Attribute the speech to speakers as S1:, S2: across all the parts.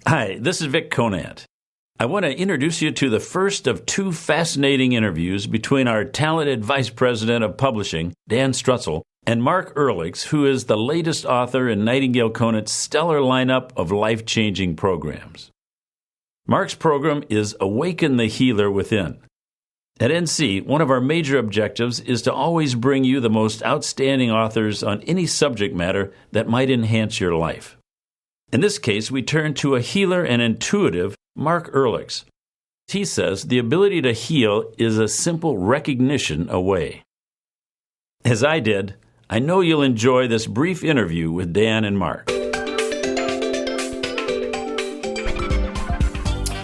S1: Hi, this is Vic Conant. I want to introduce you to the first of two fascinating interviews between our talented Vice President of Publishing, Dan Strutzel, and Mark Earlix, who is the latest author in Nightingale Conant's stellar lineup of life-changing programs. Mark's program is Awaken the Healer Within. At NC, one of our major objectives is to always bring you the most outstanding authors on any subject matter that might enhance your life. In this case, we turn to a healer and intuitive, Mark Earlix. He says the ability to heal is a simple recognition away. As I did, I know you'll enjoy this brief interview with Dan and Mark.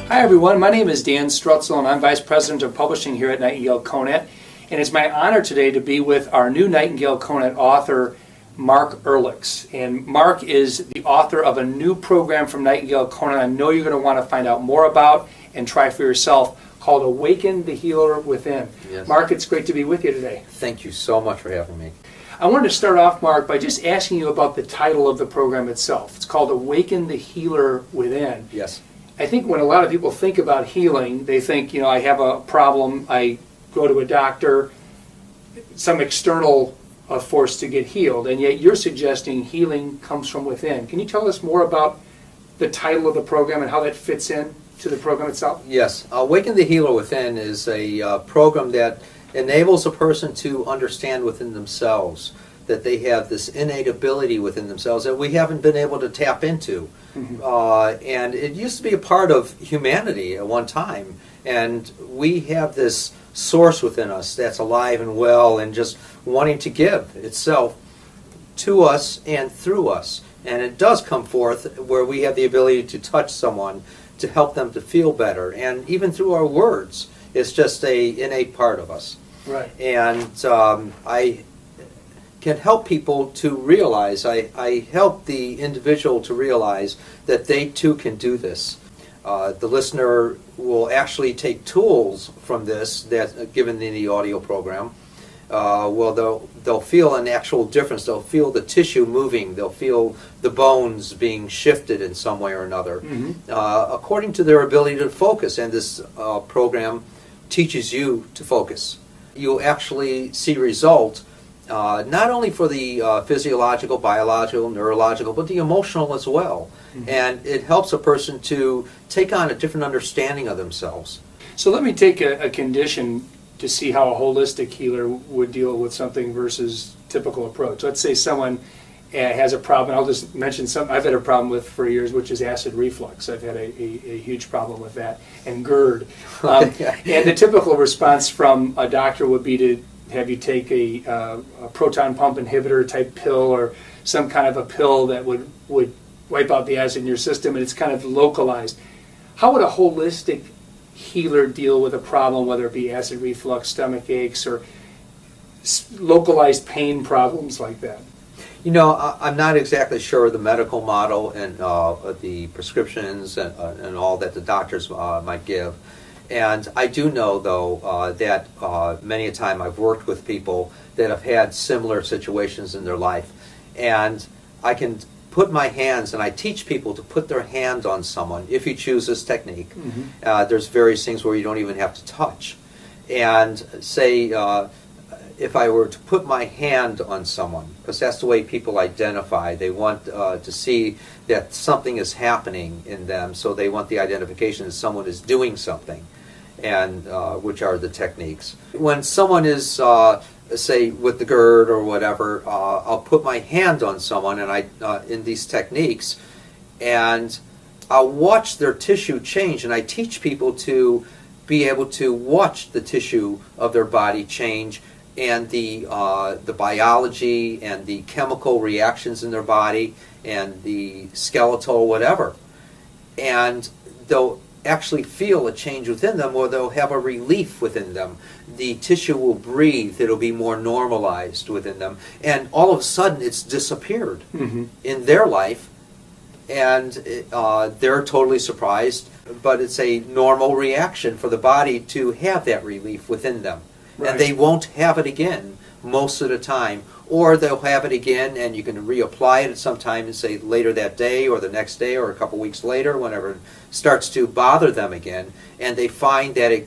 S2: Hi everyone, my name is Dan Strutzel and I'm Vice President of Publishing here at Nightingale Conant. And it's my honor today to be with our new Nightingale Conant author, Mark Earlix. And Mark is the author of a new program from Nightingale Conant I know you're going to want to find out more about and try for yourself, called Awaken the Healer Within.
S3: Yes.
S2: Mark, it's great to be with you today.
S3: Thank you so much for having me.
S2: I wanted to start off, Mark, by just asking you about the title of the program itself. It's called Awaken the Healer Within.
S3: Yes.
S2: I think when a lot of people think about healing, they think, I have a problem, I go to a doctor, some external force to get healed, and yet you're suggesting healing comes from within. Can you tell us more about the title of the program and how that fits in to the program itself?
S3: Yes. Awaken the Healer Within is a program that enables a person to understand within themselves that they have this innate ability within themselves that we haven't been able to tap into. And it used to be a part of humanity at one time, and we have this source within us that's alive and well and just wanting to give itself to us and through us. And it does come forth where we have the ability to touch someone to help them to feel better. And even through our words, it's just an innate part of us.
S2: Right.
S3: And I can help people to realize, I help the individual to realize that they too can do this. The listener will actually take tools from this that given in the audio program. They'll feel an actual difference. They'll feel the tissue moving. They'll feel the bones being shifted in some way or another, according to their ability to focus. And this program teaches you to focus. You'll actually see result not only for the physiological, biological, neurological, but the emotional as well. And it helps a person to take on a different understanding of themselves.
S2: So let me take a condition to see how a holistic healer would deal with something versus typical approach. Let's say someone has a problem. I'll just mention something I've had a problem with for years, which is acid reflux. I've had a huge problem with that, and GERD. And the typical response from a doctor would be to have you take a proton pump inhibitor type pill or some kind of a pill that would wipe out the acid in your system, and it's kind of localized. How would a holistic healer deal with a problem, whether it be acid reflux, stomach aches, or localized pain problems like that?
S3: I'm not exactly sure of the medical model and the prescriptions and all that the doctors might give. And I do know, though, that many a time I've worked with people that have had similar situations in their life. And I can put my hands, and I teach people to put their hand on someone if you choose this technique. There's various things where you don't even have to touch. And say, if I were to put my hand on someone, because that's the way people identify. They want to see that something is happening in them, so they want the identification that someone is doing something, and which are the techniques. When someone is, say, with the GERD or whatever, I'll put my hand on someone, and in these techniques, and I'll watch their tissue change, and I teach people to be able to watch the tissue of their body change, and the biology and the chemical reactions in their body and the skeletal whatever. And they'll actually feel a change within them, or they'll have a relief within them. The tissue will breathe. It'll be more normalized within them. And all of a sudden it's disappeared in their life. And they're totally surprised, but it's a normal reaction for the body to have that relief within them. Right. And they won't have it again most of the time, or they'll have it again, and you can reapply it at some time, and say later that day, or the next day, or a couple weeks later, whenever it starts to bother them again. And they find that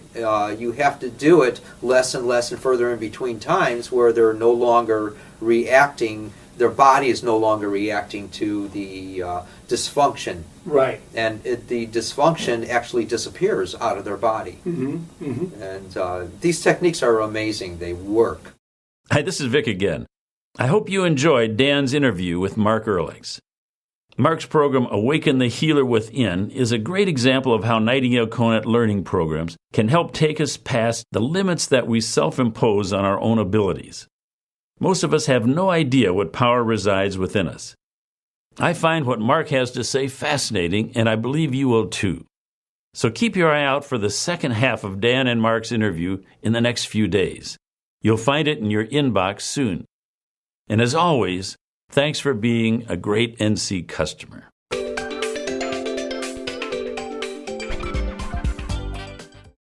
S3: you have to do it less and less and further in between times, where they're no longer reacting. Their body is no longer reacting to the dysfunction.
S2: Right.
S3: And the dysfunction actually disappears out of their body. And these techniques are amazing. They work.
S1: Hi, this is Vic again. I hope you enjoyed Dan's interview with Mark Earlix. Mark's program, Awaken the Healer Within, is a great example of how Nightingale Conant learning programs can help take us past the limits that we self-impose on our own abilities. Most of us have no idea what power resides within us. I find what Mark has to say fascinating, and I believe you will too. So keep your eye out for the second half of Dan and Mark's interview in the next few days. You'll find it in your inbox soon. And as always, thanks for being a great NC customer.